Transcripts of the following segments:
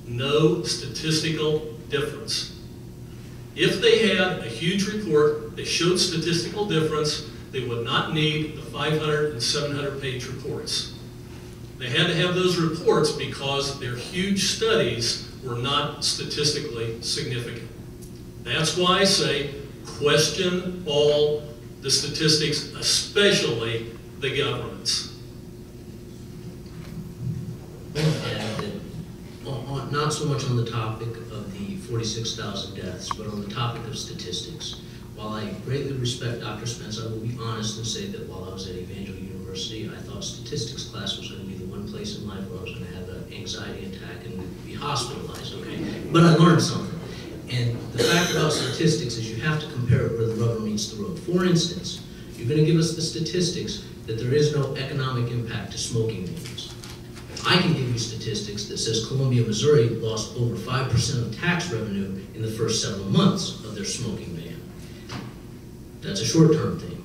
no statistical difference. If they had a huge report that showed statistical difference, they would not need the 500 and 700 page reports. They had to have those reports because their huge studies were not statistically significant. That's why I say question all the statistics, especially the government's. Not so much on the topic of the 46,000 deaths, but on the topic of statistics. While I greatly respect Dr. Spence, I will be honest and say that while I was at Evangel University, I thought statistics class was going to be the one place in life where I was going to have an anxiety attack and be hospitalized, okay? But I learned something. And the fact about statistics is you have to compare it where the rubber meets the road. For instance, you're going to give us the statistics that there is no economic impact to smoking bans. I can give you statistics that says Columbia, Missouri lost over 5% of tax revenue in the first several months of their smoking ban. That's a short-term thing.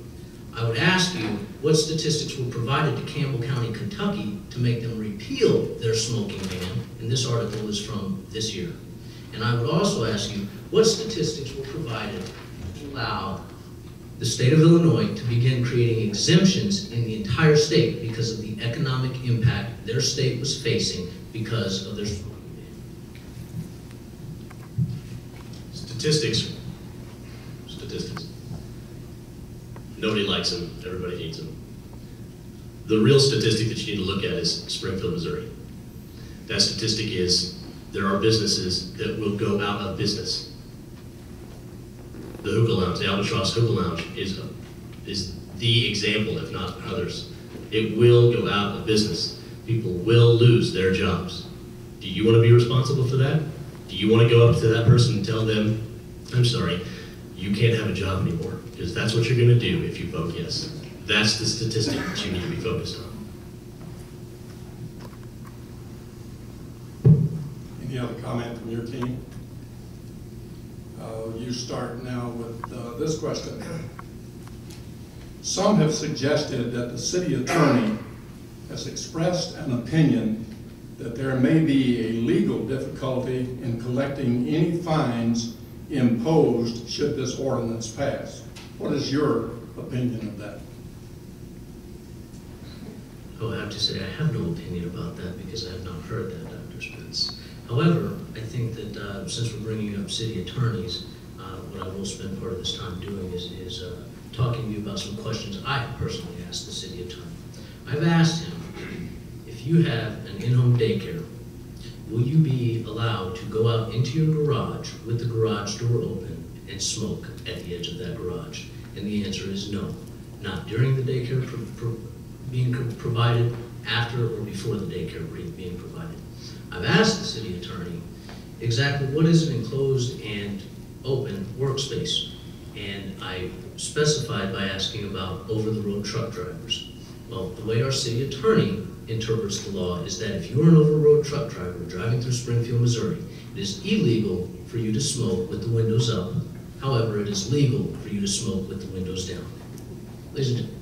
I would ask you what statistics were provided to Campbell County, Kentucky to make them repeal their smoking ban, and this article is from this year. And I would also ask you what statistics were provided to allow the state of Illinois to begin creating exemptions in the entire state because of the economic impact their state was facing because of their smoking ban. Statistics. Nobody likes them, everybody hates them. The real statistic that you need to look at is Springfield, Missouri. That statistic is there are businesses that will go out of business. The Hookah Lounge, the Albatross Hookah Lounge is the example, if not others. It will go out of business. People will lose their jobs. Do you want to be responsible for that? Do you want to go up to that person and tell them, I'm sorry, you can't have a job anymore? Because that's what you're going to do if you vote yes. That's the statistic that you need to be focused on. Any other comment from your team? You start now with this question. Some have suggested that the city attorney has expressed an opinion that there may be a legal difficulty in collecting any fines imposed should this ordinance pass. What is your opinion of that? I would have to say I have no opinion about that because I have not heard that, Dr. Spence. However, I think that since we're bringing up city attorneys, what I will spend part of this time doing is talking to you about some questions I have personally asked the city attorney. I've asked him, if you have an in-home daycare, will you be allowed to go out into your garage with the garage door open and smoke at the edge of that garage? And the answer is no. Not during the daycare being provided, after or before the daycare being provided. I've asked the city attorney exactly what is an enclosed and open workspace. And I specified by asking about over-the-road truck drivers. Well, the way our city attorney interprets the law is that if you're an over-the-road truck driver driving through Springfield, Missouri, it is illegal for you to smoke with the windows up. However, it is legal for you to smoke with the windows down. Ladies and gentlemen,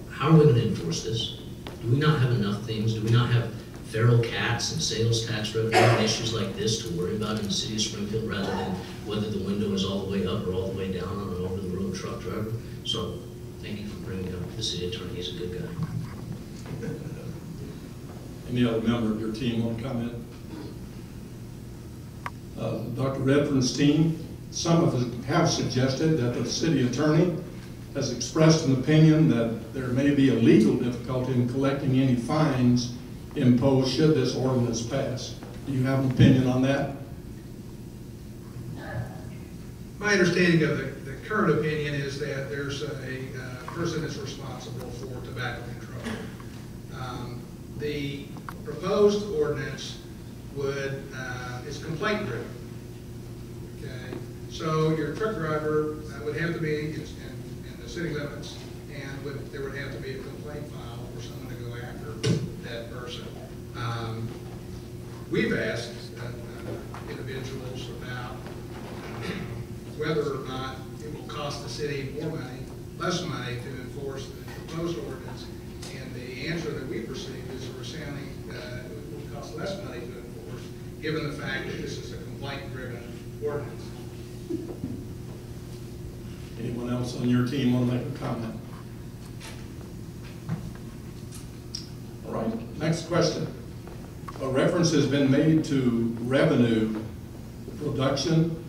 how are we going to enforce this? Do we not have enough things? Do we not have feral cats and sales tax revenue and issues like this to worry about in the city of Springfield rather than whether the window is all the way up or all the way down on an over-the-road truck driver? So, thank you for bringing up the city attorney. He's a good guy. Any other member of your team want to comment? Dr. Redfern's team, some of us have suggested that the city attorney has expressed an opinion that there may be a legal difficulty in collecting any fines imposed should this ordinance pass. Do you have an opinion on that? My understanding of the current opinion is that there's a person that's responsible for tobacco control. The proposed ordinance is complaint driven. Okay, so your truck driver would have to be in the city limits, and there would have to be a complaint file for someone to go after that person. We've asked individuals about whether or not it will cost the city more money, less money to enforce the proposed ordinance, and the answer that we've received is a resounding it will cost less money to enforce, given the fact that this is a complaint-driven ordinance. Anyone else on your team want to make a comment? All right, next question. A reference has been made to revenue production.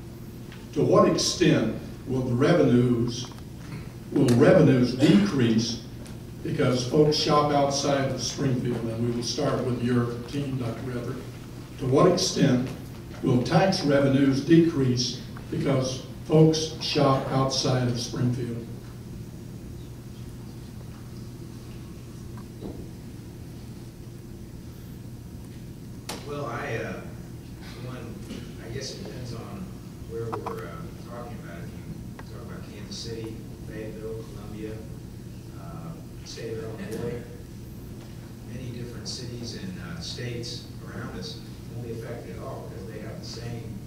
To what extent will revenues decrease because folks shop outside of Springfield? And we will start with your team, Dr. Everett. To what extent will tax revenues decrease because folks shop outside of Springfield? Well, I guess it depends on where we're talking about. If you talk about Kansas City, Fayetteville, Columbia, state of Illinois, many different cities and states around us won't be affected at all because they have the same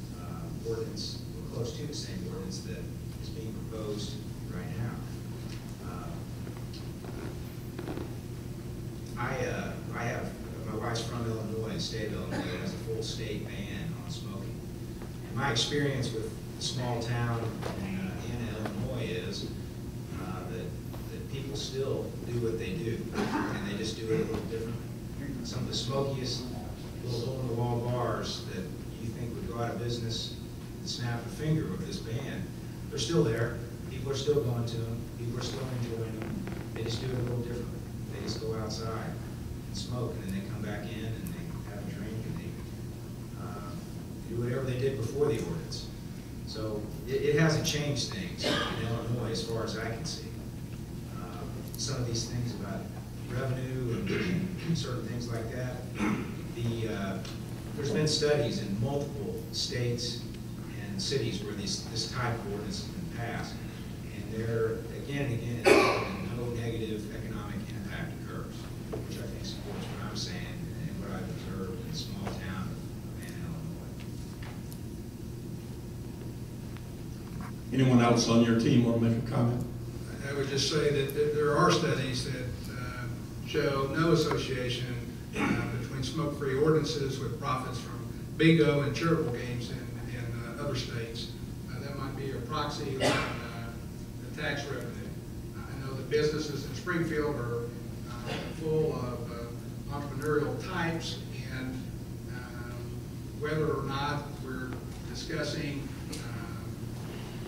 ordinance, or close to the same ordinance that is being proposed right now. I have, my wife's from Illinois, the state of Illinois has a full state ban on smoking. And my experience with the small town in Illinois is that people still do what they do, and they just do it a little differently. Some of the smokiest little hole-in-the-wall bars that you think would go out of business and snap a finger with this ban, they're still there. People are still going to them. People are still enjoying them. They just do it a little differently. They just go outside and smoke, and then they come back in and they have a drink and they do whatever they did before the ordinance. So it hasn't changed things in Illinois as far as I can see. Some of these things about revenue and certain things like that, there's been studies in multiple states and cities where this type of ordinance has been passed, and there again and again no negative economic impact occurs, which I think supports what I'm saying and what I've observed in the small town of Ann, Illinois. Anyone else on your team want to make a comment? I would just say that there are studies that show no association between smoke-free ordinances with profits from bingo and charitable games in other states. That might be a proxy on the tax revenue. I know that businesses in Springfield are full of entrepreneurial types, and whether or not we're discussing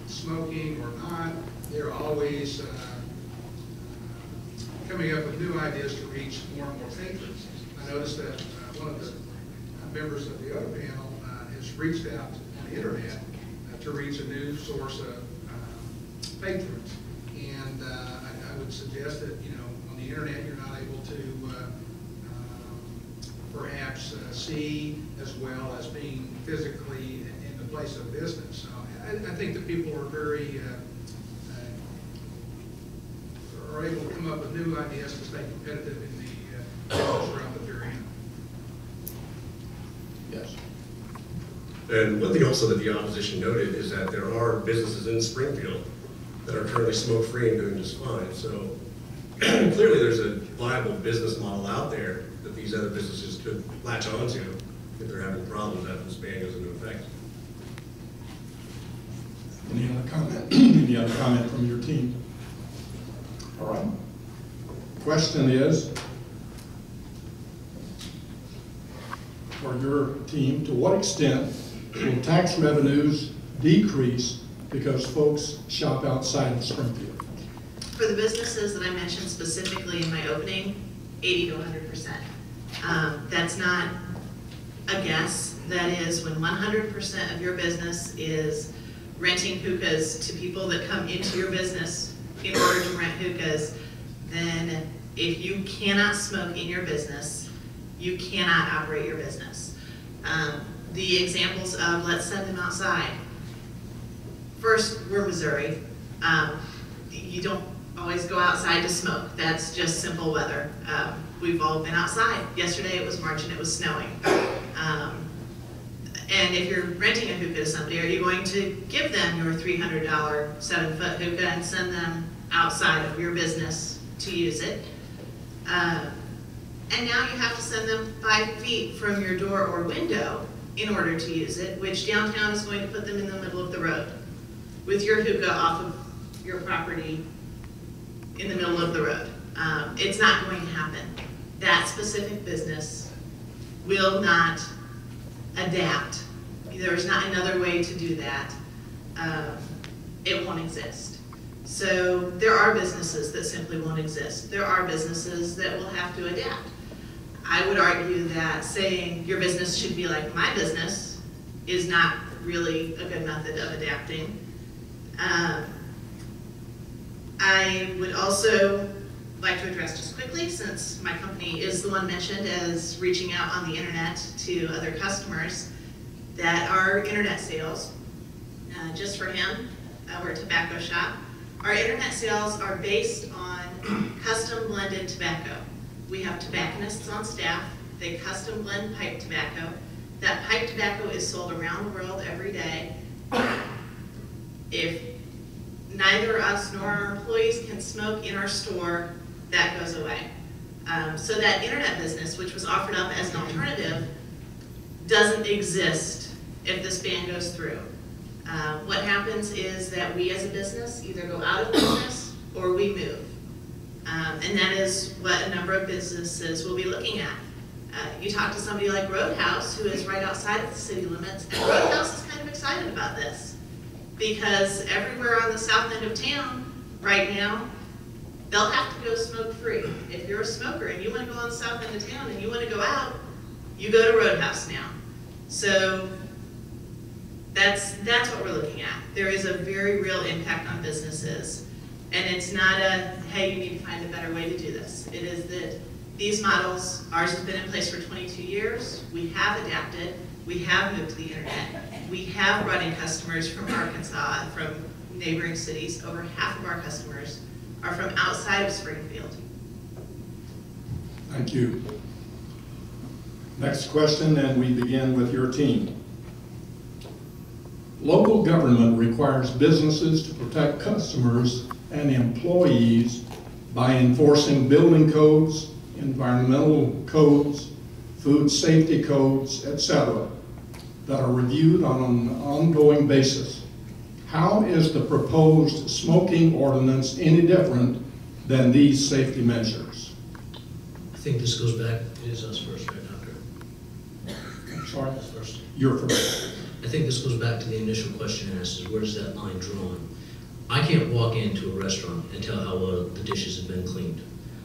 smoking or not, they're always coming up with new ideas to reach more and more patrons. I noticed that one of the members of the other panel has reached out on the internet to reach a new source of patrons. And I would suggest that, on the internet you're not able to perhaps see as well as being physically in the place of business. So I think that people are very are able to come up with new ideas to stay competitive in the business realm that they're in. Yes. And one thing also that the opposition noted is that there are businesses in Springfield that are currently smoke-free and doing just fine. So clearly there's a viable business model out there that these other businesses could latch onto if they're having problems after this ban goes into effect. Any other comment? Any other comment from your team? All right. Question is, for your team, to what extent will tax revenues decrease because folks shop outside of Springfield? For the businesses that I mentioned specifically in my opening, 80 to 100%. That's not a guess. That is when 100% of your business is renting hookahs to people that come into your business in order to rent hookahs, then if you cannot smoke in your business, you cannot operate your business. The examples of let's send them outside. First, we're Missouri. You don't always go outside to smoke. That's just simple weather. We've all been outside. Yesterday it was March and it was snowing. And if you're renting a hookah to somebody, are you going to give them your $300 7-foot hookah and send them outside of your business to use it? And now you have to send them 5 feet from your door or window in order to use it, which downtown is going to put them in the middle of the road with your hookah off of your property in the middle of the road. It's not going to happen. That specific business will not adapt. There's not another way to do that. It won't exist. So there are businesses that simply won't exist. There are businesses that will have to adapt. I would argue that saying your business should be like my business is not really a good method of adapting. I would also like to address just quickly, since my company is the one mentioned as reaching out on the internet to other customers, that our internet sales, just for him, we're a tobacco shop, our internet sales are based on custom blended tobacco. We have tobacconists on staff. They custom blend pipe tobacco. That pipe tobacco is sold around the world every day. If neither us nor our employees can smoke in our store, that goes away. So that internet business, which was offered up as an alternative, doesn't exist if this ban goes through. What happens is that we as a business either go out of business or we move. And that is what a number of businesses will be looking at. You talk to somebody like Roadhouse, who is right outside of the city limits, and Roadhouse is kind of excited about this because everywhere on the south end of town right now, they'll have to go smoke free. If you're a smoker and you want to go on the south end of town and you want to go out, you go to Roadhouse now. So that's what we're looking at. There is a very real impact on businesses. And it's not a, hey, you need to find a better way to do this. It is that these models, ours has been in place for 22 years. We have adapted. We have moved to the internet. We have brought in customers from Arkansas, from neighboring cities. Over half of our customers are from outside of Springfield. Thank you. Next question, and we begin with your team. Local government requires businesses to protect customers and employees by enforcing building codes, environmental codes, food safety codes, etc., that are reviewed on an ongoing basis. How is the proposed smoking ordinance any different than these safety measures? I think this goes back, it is us first, right, Doctor? I'm sorry? Us first. You're first. I think this goes back to the initial question asked, is where's that line drawn? I can't walk into a restaurant and tell how well the dishes have been cleaned.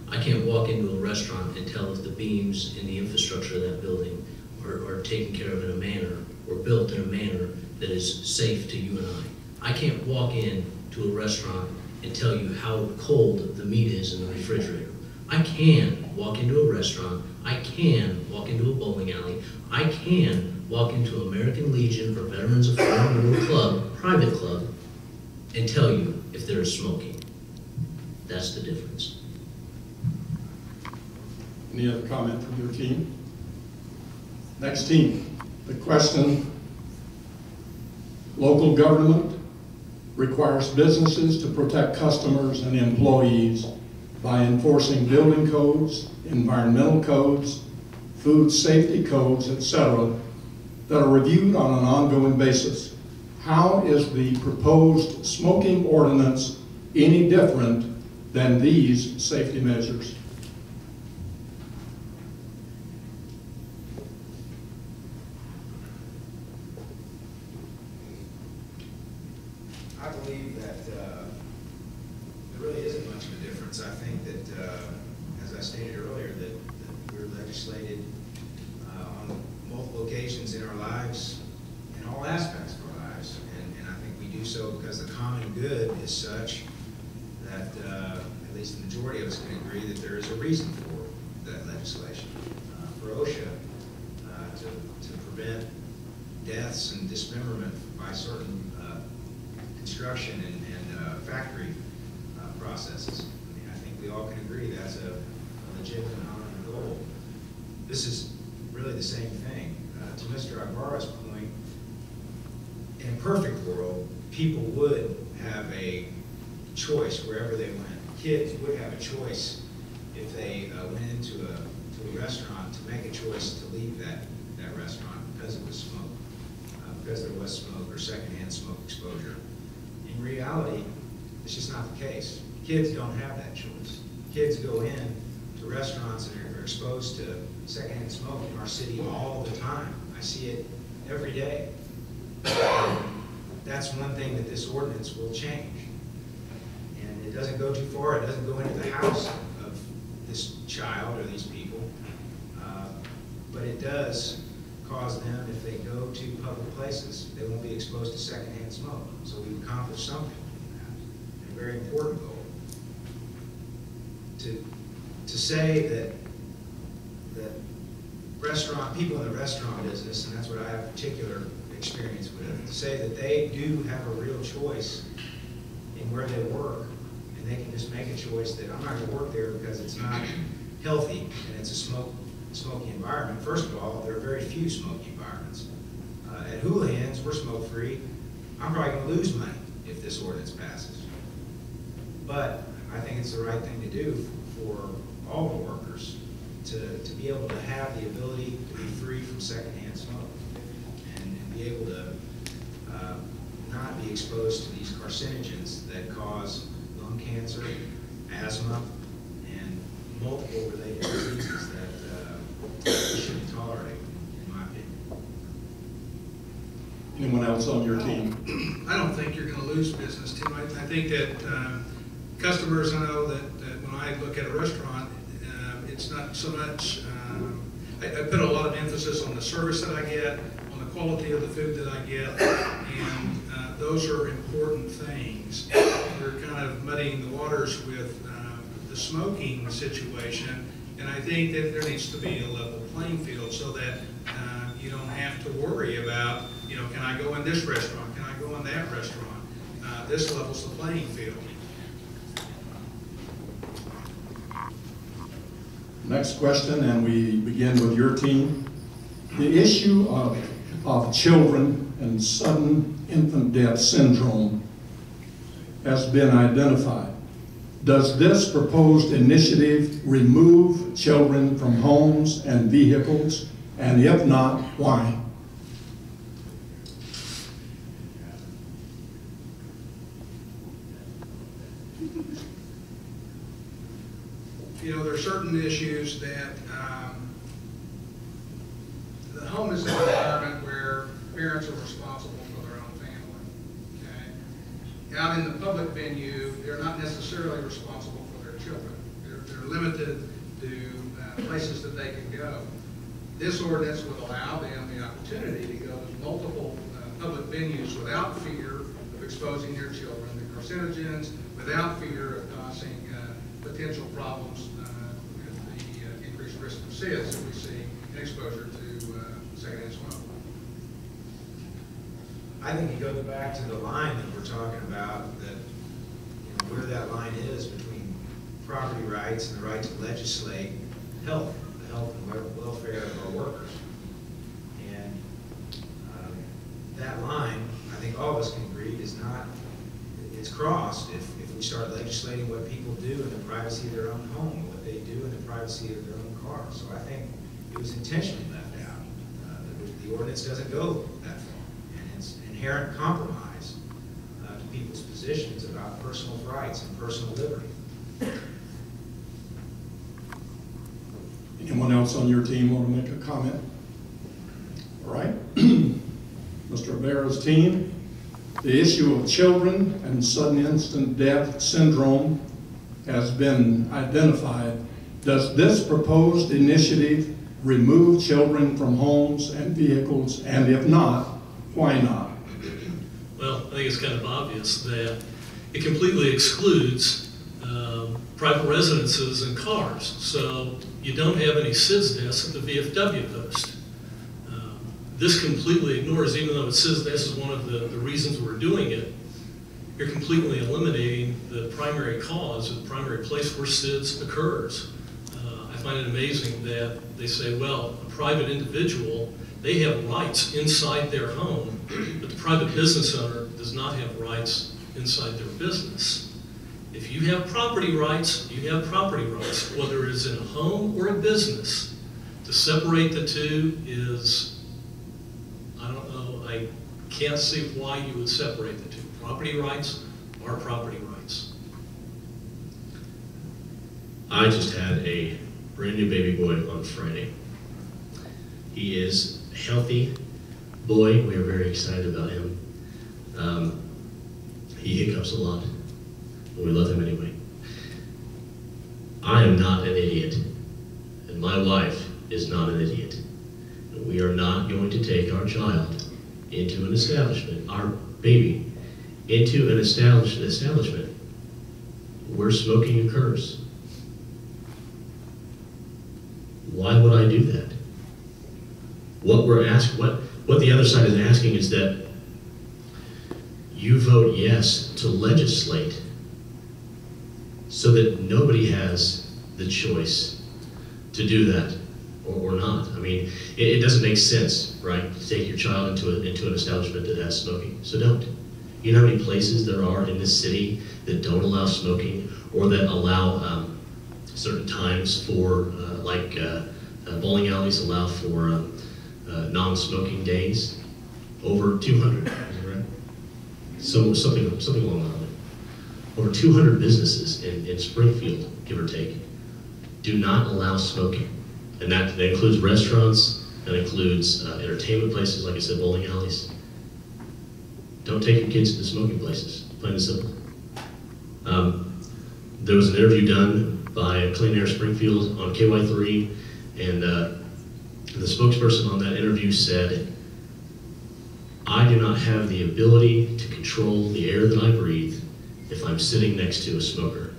I can't walk into a restaurant and tell if the beams in the infrastructure of that building are taken care of in a manner or built in a manner that is safe to you and I. I can't walk into a restaurant and tell you how cold the meat is in the refrigerator. I can walk into a restaurant, I can walk into a bowling alley, I can walk into American Legion or Veterans of Foreign War Club, private club, and tell you if there is smoking. That's the difference. Any other comment from your team? Next team. The question, local government requires businesses to protect customers and employees by enforcing building codes, environmental codes, food safety codes, etc., that are reviewed on an ongoing basis. How is the proposed smoking ordinance any different than these safety measures? I believe that there really isn't much of a difference. I think that, as I stated earlier, that we're legislated on multiple occasions in our lives, in all aspects of our lives, and I think we do so because the common good is such that at least the majority of us can agree that there is a reason for that legislation. For OSHA to prevent deaths and dismemberment by certain construction and factory processes. I mean, I think we all can agree that's a legitimate honorable goal. This is really the same thing. To Mr. Ibarra's point, in a perfect world, people would have a choice wherever they went. Kids would have a choice if they went into a restaurant to make a choice to leave that restaurant. because of the smoke, because there was smoke or secondhand smoke exposure. In reality, it's just not the case. Kids don't have that choice. Kids go in to restaurants and are exposed to secondhand smoke in our city all the time. I see it every day. That's one thing that this ordinance will change. And it doesn't go too far. It doesn't go into the house of this child or these people. But it does cause them, if they go to public places, they won't be exposed to secondhand smoke. So we've accomplished something from that, a very important goal. To say that people in the restaurant business, and that's what I have particular experience with, to say that they do have a real choice in where they work, and they can just make a choice that I'm not going to work there because it's not healthy and it's a smoky environment. First of all, there are very few smoky environments. At Houlihan's, we're smoke-free. I'm probably going to lose money if this ordinance passes. But I think it's the right thing to do for all the workers to be able to have the ability to be free from secondhand smoke and be able to not be exposed to these carcinogens that cause lung cancer, asthma, and multiple related diseases that we shouldn't tolerate, in my opinion. Anyone else on your team? I don't think you're going to lose business, Tim. I think that customers, I know that when I look at a restaurant, it's not so much, I put a lot of emphasis on the service that I get, on the quality of the food that I get, and those are important things. We're kind of muddying the waters with the smoking situation, and I think that there needs to be a level playing field so that you don't have to worry about, can I go in this restaurant? Can I go in that restaurant? This levels the playing field. Next question, and we begin with your team. The issue of children and sudden infant death syndrome has been identified. Does this proposed initiative remove children from homes and vehicles? And if not, why? There are certain issues that the home is an environment where parents are responsible for their own family. Okay? Out in the public venue, they're not necessarily responsible for their children. They're limited to places that they can go. This ordinance would allow them the opportunity to go to multiple public venues without fear of exposing their children to carcinogens, without fear of causing potential problems with the increased risk of SIDS that we see in exposure to secondhand smoke. I think it goes back to the line that we're talking about, that where that line is between property rights and the right to legislate health, the health and welfare of our workers. And that line, I think all of us can agree, it's crossed if we start legislating what people do in the privacy of their own home, what they do in the privacy of their own car. So I think it was intentionally left out. The ordinance doesn't go that far, and it's inherent compromise to people's positions about personal rights and personal liberty. Anyone else on your team want to make a comment? All right. Mr. Rivera's team. The issue of children and sudden infant death syndrome has been identified. Does this proposed initiative remove children from homes and vehicles? And if not, why not? Well, I think it's kind of obvious that it completely excludes private residences and cars. So you don't have any SIDS deaths at the VFW post. This completely ignores, even though it says this is one of the reasons we're doing it, you're completely eliminating the primary cause, the primary place where SIDS occurs. I find it amazing that they say, well, a private individual, they have rights inside their home, but the private business owner does not have rights inside their business. If you have property rights, you have property rights, whether it's in a home or a business. To separate the two is can't see why you would separate the two. Property rights are property rights. I just had a brand new baby boy on Friday. He is a healthy boy. We are very excited about him. He hiccups a lot, but we love him anyway. I am not an idiot, and my wife is not an idiot. And we are not going to take our child into an establishment, our baby, into an establishment where smoking occurs. Why would I do that? What the other side is asking is that you vote yes to legislate so that nobody has the choice to do that or not. I mean, it doesn't make sense, right, to take your child into an establishment that has smoking, so don't. You know how many places there are in this city that don't allow smoking or that allow certain times for, bowling alleys allow for non-smoking days? Over 200, is that right? So something along that line. Over 200 businesses in Springfield, give or take, do not allow smoking. And that includes restaurants, that includes entertainment places, like I said, bowling alleys. Don't take your kids to the smoking places, plain and simple. There was an interview done by Clean Air Springfield on KY3, and the spokesperson on that interview said, "I do not have the ability to control the air that I breathe if I'm sitting next to a smoker."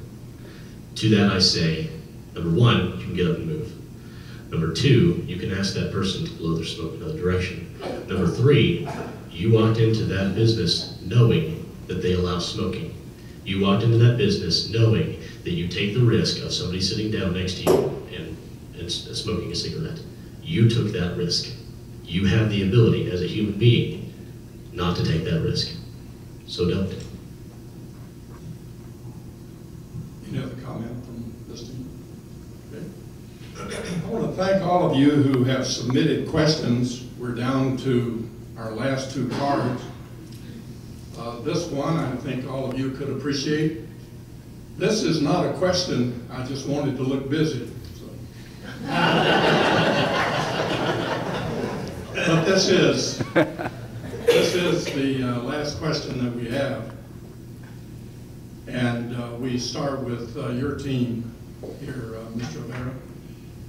To that I say, number one, you can get up and move. Number two, you can ask that person to blow their smoke in another direction. Number three, you walked into that business knowing that they allow smoking. You walked into that business knowing that you take the risk of somebody sitting down next to you and smoking a cigarette. You took that risk. You have the ability as a human being not to take that risk. So don't. Any other comment from this team? Okay. I want to thank all of you who have submitted questions. We're down to our last two cards. This one, I think all of you could appreciate. This is not a question, I just wanted to look busy. So. But this is the last question that we have. And we start with your team here, Mr. Rivera.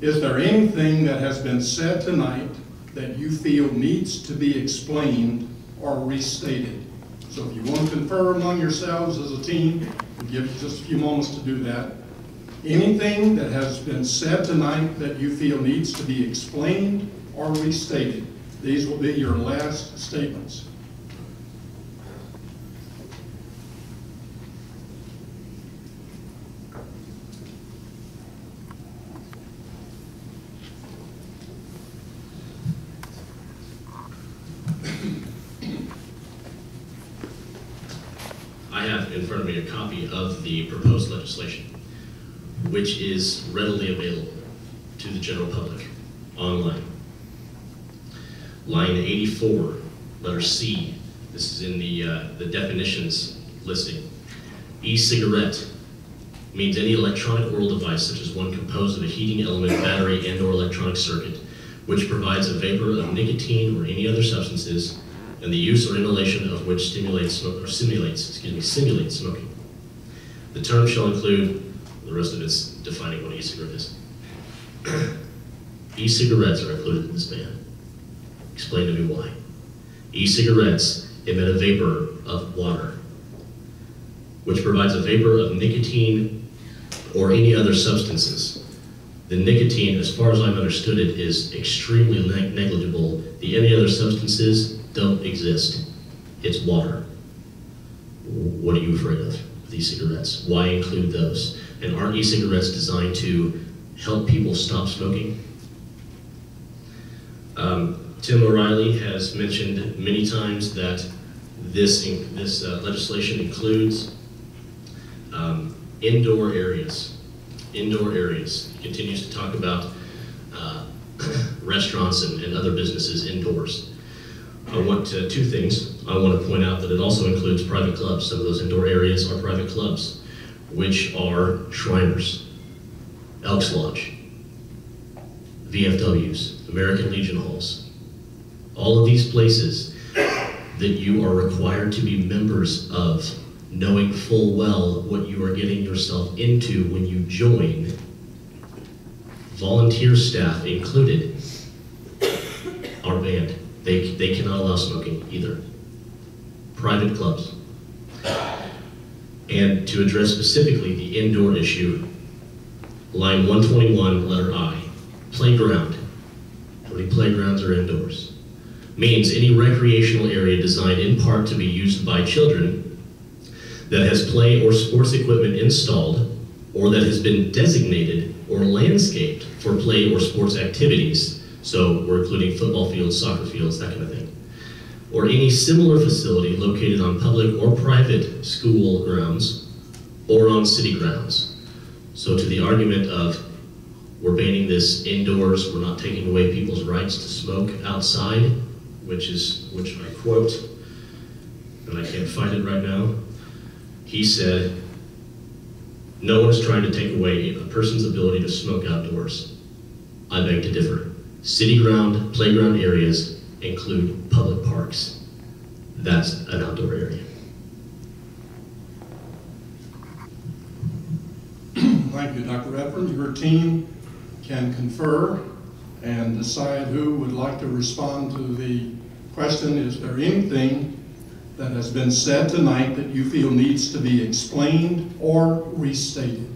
Is there anything that has been said tonight that you feel needs to be explained or restated? So if you want to confer among yourselves as a team, we'll give you just a few moments to do that. Anything that has been said tonight that you feel needs to be explained or restated, these will be your last statements. I have in front of me a copy of the proposed legislation, which is readily available to the general public online. Line 84, letter C, this is in the definitions listing. E-cigarette means any electronic oral device such as one composed of a heating element, battery, and or electronic circuit, which provides a vapor of nicotine or any other substances, and the use or inhalation of which simulates smoking. The term shall include, the rest of it's defining what e-cigarette is. E-cigarettes are included in this ban. Explain to me why. E-cigarettes emit a vapor of water, which provides a vapor of nicotine or any other substances. The nicotine, as far as I've understood it, is extremely negligible. The any other substances don't exist. It's water. What are you afraid of with e-cigarettes? Why include those? And aren't e-cigarettes designed to help people stop smoking? Tim O'Reilly has mentioned many times that this legislation includes indoor areas. Indoor areas. He continues to talk about restaurants and other businesses indoors. I want to, two things. I want to point out that it also includes private clubs. Some of those indoor areas are private clubs, which are Shriners, Elks Lodge, VFWs, American Legion Halls. All of these places that you are required to be members of, knowing full well what you are getting yourself into when you join, volunteer staff included, are banned. They cannot allow smoking either. Private clubs. And to address specifically the indoor issue, line 121, letter I, playground. How many playgrounds are indoors? Means any recreational area designed in part to be used by children that has play or sports equipment installed or that has been designated or landscaped for play or sports activities. So we're including football fields, soccer fields, that kind of thing. Or any similar facility located on public or private school grounds or on city grounds. So to the argument of we're banning this indoors, we're not taking away people's rights to smoke outside, which I quote, and I can't find it right now. He said, no one is trying to take away a person's ability to smoke outdoors. I beg to differ. City ground, playground areas include public parks. That's an outdoor area. Thank you, Dr. Redford. Your team can confer and decide who would like to respond to the question. Is there anything that has been said tonight that you feel needs to be explained or restated?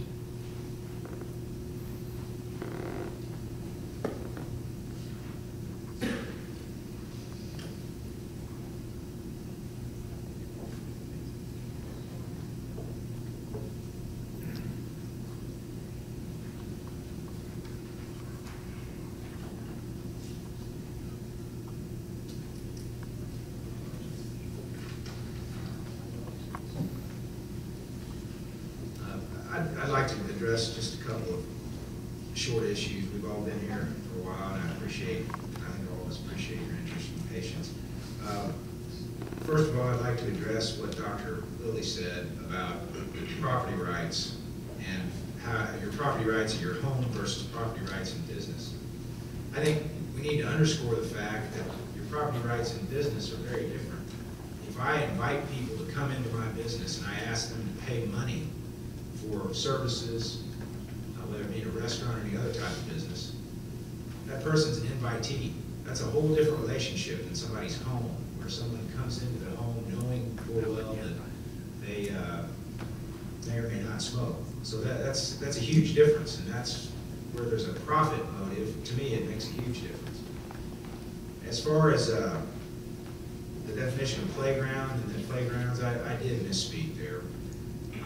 I'd like to address just a couple of short issues. We've all been here for a while, and I think all of us appreciate your interest and patience. First of all, I'd like to address what Dr. Lilly said about property rights and how your property rights in your home versus property rights in business. I think we need to underscore the fact that your property rights in business are very different. If I invite people to come into my business and I ask them to pay money for services, whether it be in a restaurant or any other type of business, that person's an invitee. That's a whole different relationship than somebody's home, where someone comes into the home knowing full well that they may or may not smoke. So that's a huge difference, and that's where there's a profit motive. To me, it makes a huge difference. As far as the definition of playground and then playgrounds, I did misspeak there.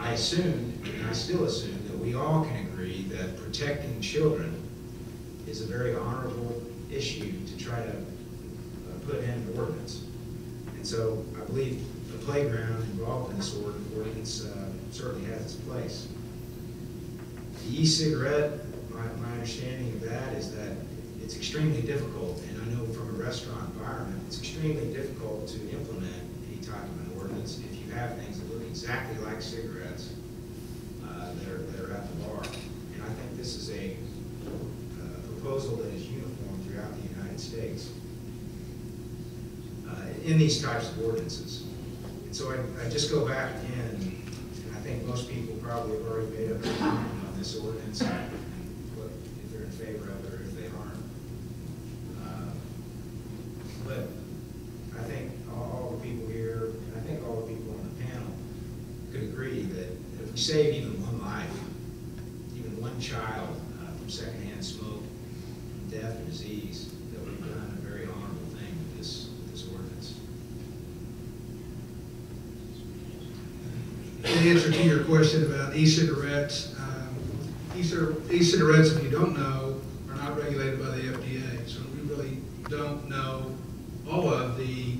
I assumed, and I still assume, that we all can agree that protecting children is a very honorable issue to try to put in an ordinance. And so I believe the playground involved in this ordinance certainly has its place. The e-cigarette, my understanding of that is that it's extremely difficult, and I know from a restaurant environment, it's extremely difficult to implement any type of an ordinance if you have things that look exactly like cigarettes that are at the bar. And I think this is a proposal that is uniform throughout the United States in these types of ordinances. And so I just go back again, and I think most people probably have already made up their mind on this ordinance, and if they're in favor of it or if they aren't. But I think all the people here, and I think all the people on the panel could agree that if we save even one life, even one child from secondhand smoke, death, or disease, that we've done a very honorable thing with this ordinance. In answer to your question about e-cigarettes, e-cigarettes, if you don't know, are not regulated by the FDA, so we really don't know all of the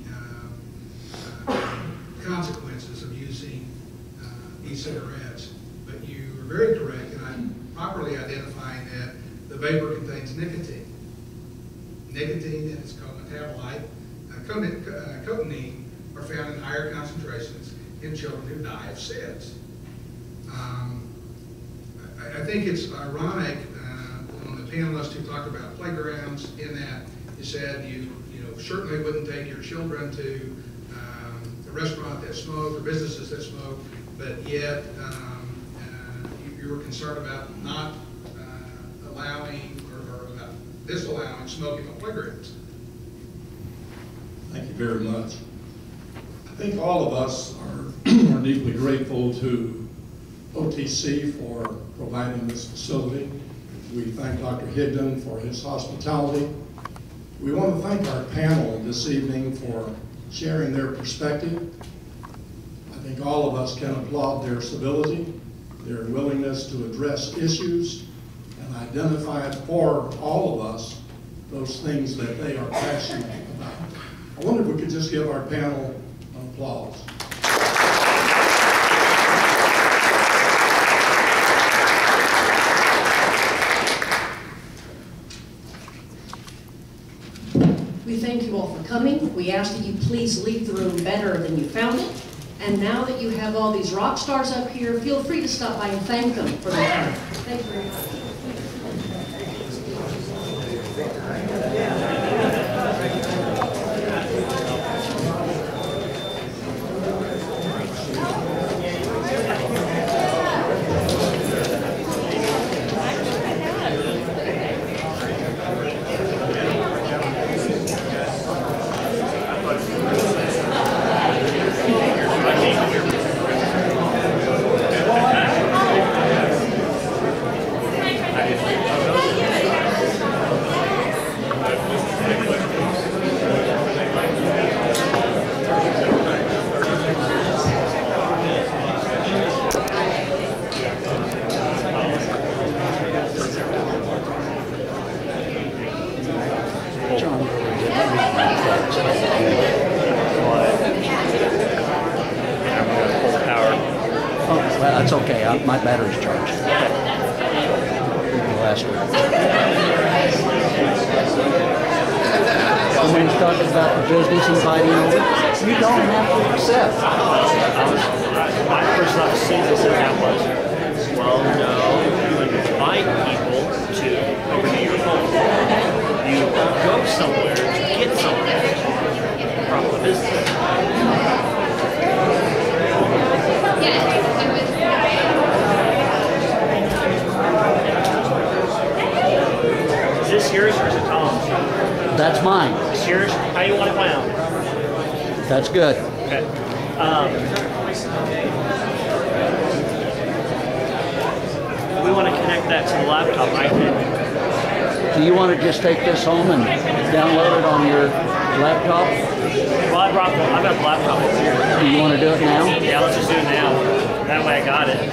consequences of using e-cigarettes. But you are very correct, and I'm properly identifying that the vapor contains nicotine. Nicotine, and it's called metabolite, cotinine are found in higher concentrations in children who die of SIDS. I think it's ironic on the panelists who talked about playgrounds, in that you said you certainly wouldn't take your children to a restaurant that smoked or businesses that smoke, but yet you were concerned about not allowing or about disallowing smoking on playgrounds. Thank you very much. I think all of us are deeply grateful to OTC for providing this facility. We thank Dr. Higdon for his hospitality. We want to thank our panel this evening for sharing their perspective. I think all of us can applaud their civility, their willingness to address issues, and identify for all of us those things that they are passionate about. I wonder if we could just give our panel an applause. We thank you all for coming. We ask that you please leave the room better than you found it. And now that you have all these rock stars up here, feel free to stop by and thank them for their time. Thank you very much. That's okay. My battery's charged. Last week. Somebody's talking about the business inviting over. You don't have to accept. My first thought as soon as I said that was, well, no, you invite people to over to your home. You go somewhere to get something from the business. Is this yours or is it Tom's? That's mine. It's yours? How do you want it wound? That's good. Okay. We want to connect that to the laptop, right? Do you want to just take this home and download it on your laptop? Well, I've got the laptop over here. Do you want to do it now? Yeah, let's just do it now. That way I got it.